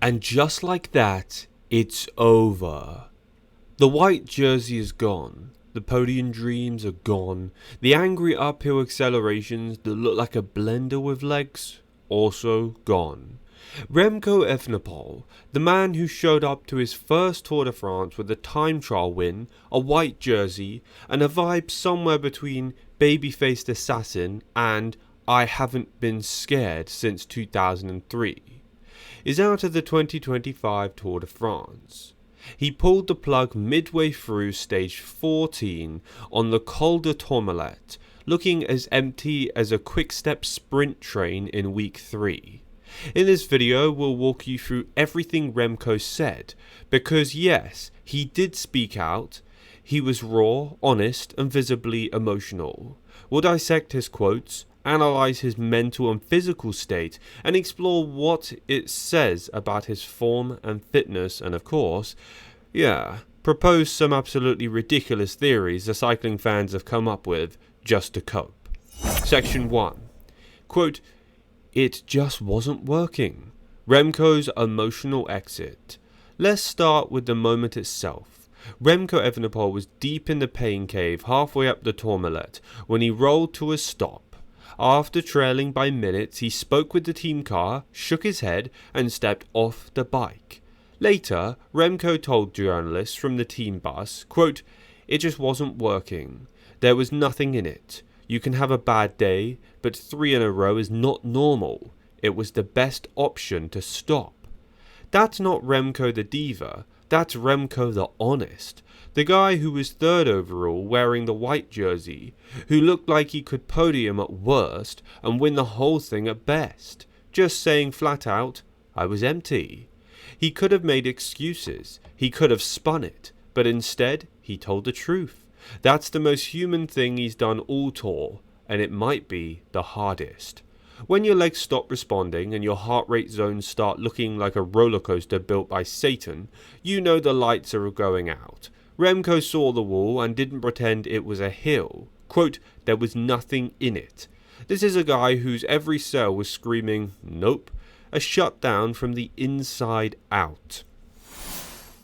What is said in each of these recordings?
And just like that, it's over. The white jersey is gone. The podium dreams are gone. The angry uphill accelerations that look like a blender with legs, also gone. Remco Evenepoel, the man who showed up to his first Tour de France with a time trial win, a white jersey, and a vibe somewhere between baby-faced assassin and I haven't been scared since 2003, is out of the 2025 Tour de France. He pulled the plug midway through stage 14 on the Col de Tourmalet, looking as empty as a quick-step sprint train in week 3. In this video, we'll walk you through everything Remco said, because yes, he did speak out. He was raw, honest, and visibly emotional. We'll dissect his quotes, analyze his mental and physical state, and explore what it says about his form and fitness, and of course, propose some absolutely ridiculous theories the cycling fans have come up with just to cope. Section 1. Quote, "It just wasn't working." Remco's emotional exit. Let's start with the moment itself. Remco Evenepoel was deep in the pain cave halfway up the Tourmalet when he rolled to a stop. After trailing by minutes, he spoke with the team car, shook his head, and stepped off the bike. Later, Remco told journalists from the team bus, quote, "It just wasn't working. There was nothing in it. You can have a bad day, but 3 in a row is not normal. It was the best option to stop." That's not Remco the diva, that's Remco the honest. The guy who was 3rd overall wearing the white jersey, who looked like he could podium at worst and win the whole thing at best. Just saying flat out, I was empty. He could have made excuses, he could have spun it, but instead he told the truth. That's the most human thing he's done all tour, and it might be the hardest. When your legs stop responding and your heart rate zones start looking like a roller coaster built by Satan, you know the lights are going out. Remco saw the wall and didn't pretend it was a hill. Quote, "There was nothing in it." This is a guy whose every cell was screaming, nope, a shutdown from the inside out.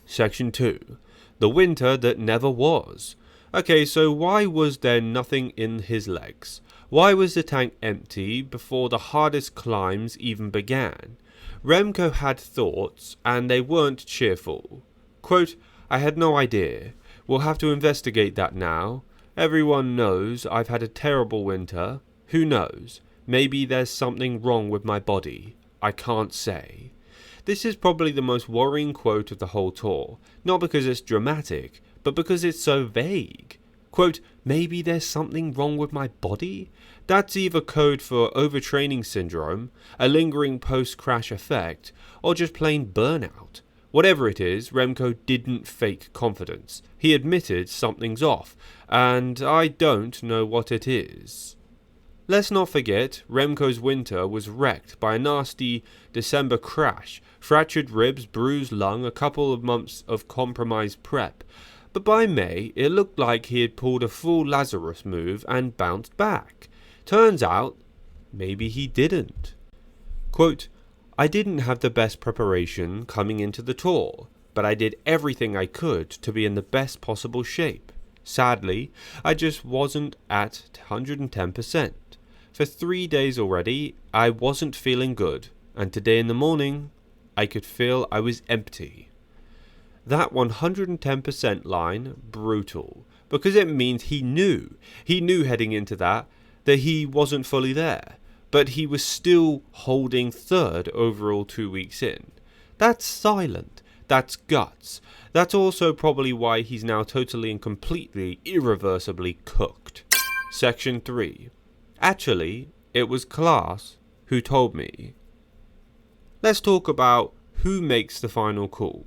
Section 2. The winter that never was. Okay, so why was there nothing in his legs? Why was the tank empty before the hardest climbs even began? Remco had thoughts, and they weren't cheerful. Quote, "I had no idea. We'll have to investigate that now. Everyone knows I've had a terrible winter. Who knows? Maybe there's something wrong with my body. I can't say." This is probably the most worrying quote of the whole tour, not because it's dramatic, but because it's so vague. Quote, "Maybe there's something wrong with my body?" That's either code for overtraining syndrome, a lingering post-crash effect, or just plain burnout. Whatever it is, Remco didn't fake confidence. He admitted something's off, and I don't know what it is. Let's not forget, Remco's winter was wrecked by a nasty December crash, fractured ribs, bruised lung, a couple of months of compromised prep. But by May, it looked like he had pulled a full Lazarus move and bounced back. Turns out, maybe he didn't. Quote, "I didn't have the best preparation coming into the tour, but I did everything I could to be in the best possible shape. Sadly, I just wasn't at 110%. For 3 days already, I wasn't feeling good, and today in the morning, I could feel I was empty." That 110% line, brutal, because it means he knew heading into that he wasn't fully there, but he was still holding 3rd overall 2 weeks in. That's silent, that's guts, that's also probably why he's now totally and completely, irreversibly cooked. Section 3. Actually, it was Klaas who told me. Let's talk about who makes the final call.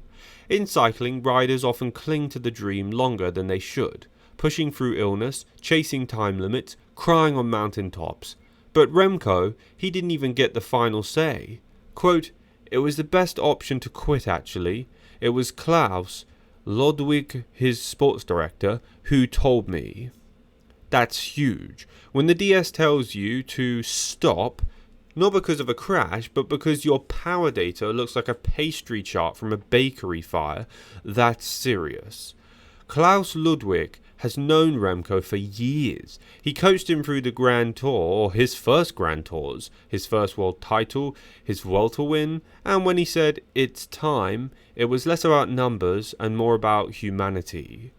In cycling, riders often cling to the dream longer than they should, pushing through illness, chasing time limits, crying on mountaintops. But Remco, he didn't even get the final say. Quote, "It was the best option to quit actually. It was Klaus, Lodwig, his sports director, who told me." That's huge. When the DS tells you to stop, Not because of a crash, but because your power data looks like a pastry chart from a bakery fire. That's serious. Klaus Ludwig has known Remco for years. He coached him through the Grand Tour, or his first Grand Tours, his first world title, his Vuelta win, and when he said, "it's time," it was less about numbers and more about humanity.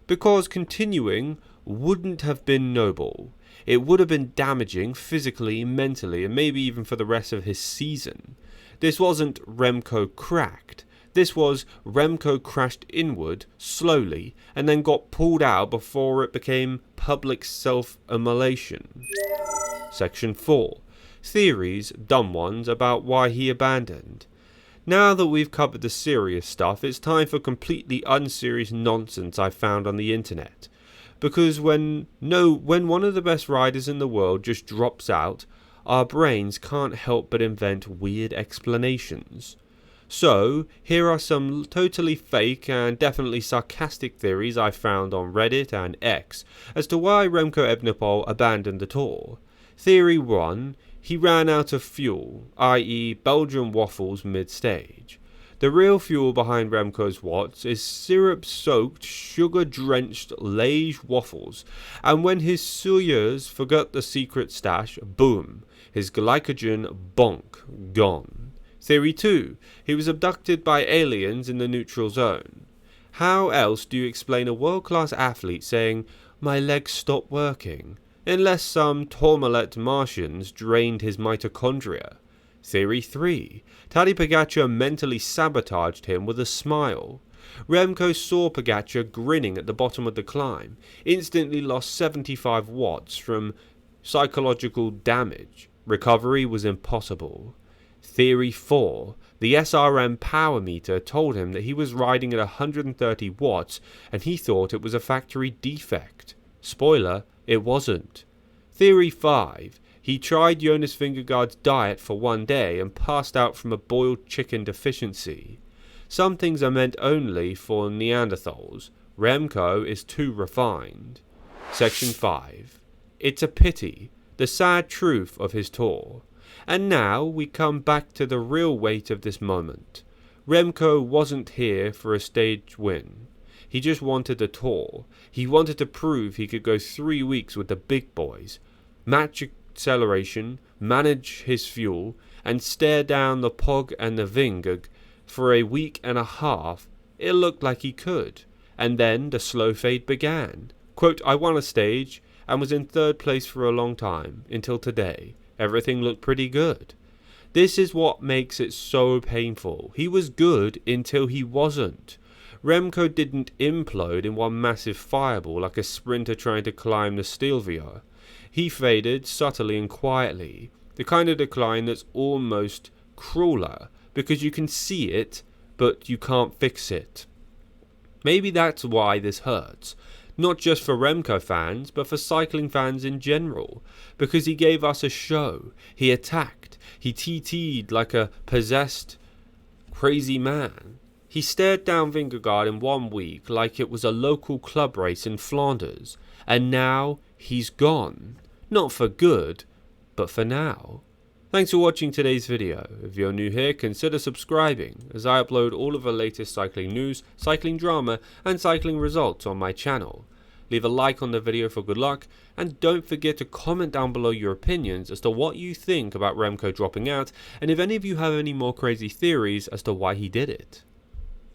Because continuing wouldn't have been noble. It would have been damaging physically, mentally, and maybe even for the rest of his season. This wasn't Remco cracked. This was Remco crashed inward, slowly, and then got pulled out before it became public self-immolation. Section 4. Theories, dumb ones, about why he abandoned. Now that we've covered the serious stuff, it's time for completely unserious nonsense I found on the internet. Because when one of the best riders in the world just drops out, our brains can't help but invent weird explanations. So, here are some totally fake and definitely sarcastic theories I found on Reddit and X as to why Remco Evenepoel abandoned the Tour. Theory 1. He ran out of fuel, i.e. Belgian waffles mid-stage. The real fuel behind Remco's watts is syrup-soaked, sugar-drenched Liège waffles, and when his souyeurs forgot the secret stash, boom, his glycogen bonk, gone. Theory 2. He was abducted by aliens in the neutral zone. How else do you explain a world-class athlete saying, "my legs stopped working," unless some Tourmalet Martians drained his mitochondria? Theory 3. Tadej Pogačar mentally sabotaged him with a smile. Remco saw Pogačar grinning at the bottom of the climb, instantly lost 75 watts from psychological damage. Recovery was impossible. Theory 4. The SRM power meter told him that he was riding at 130 watts and he thought it was a factory defect. Spoiler, it wasn't. Theory 5. He tried Jonas Vingegaard's diet for one day and passed out from a boiled chicken deficiency. Some things are meant only for Neanderthals. Remco is too refined. Section 5. It's a pity, the sad truth of his tour. And now we come back to the real weight of this moment. Remco wasn't here for a stage win. He just wanted the Tour. He wanted to prove he could go 3 weeks with the big boys, match acceleration, manage his fuel, and stare down the Pog and the Vingeg for a week and a half. It looked like he could. And then the slow fade began. Quote, "I won a stage and was in third place for a long time, until today. Everything looked pretty good." This is what makes it so painful. He was good until he wasn't. Remco didn't implode in one massive fireball like a sprinter trying to climb the Stelvio. He faded subtly and quietly, the kind of decline that's almost crueler, because you can see it, but you can't fix it. Maybe that's why this hurts. Not just for Remco fans, but for cycling fans in general. Because he gave us a show. He attacked. He TT'd like a possessed, crazy man. He stared down Vingegaard in 1 week like it was a local club race in Flanders. And now he's gone. Not for good, but for now. Thanks for watching today's video. If you're new here, consider subscribing, as I upload all of the latest cycling news, cycling drama, and cycling results on my channel. Leave a like on the video for good luck, and don't forget to comment down below your opinions as to what you think about Remco dropping out, and if any of you have any more crazy theories as to why he did it.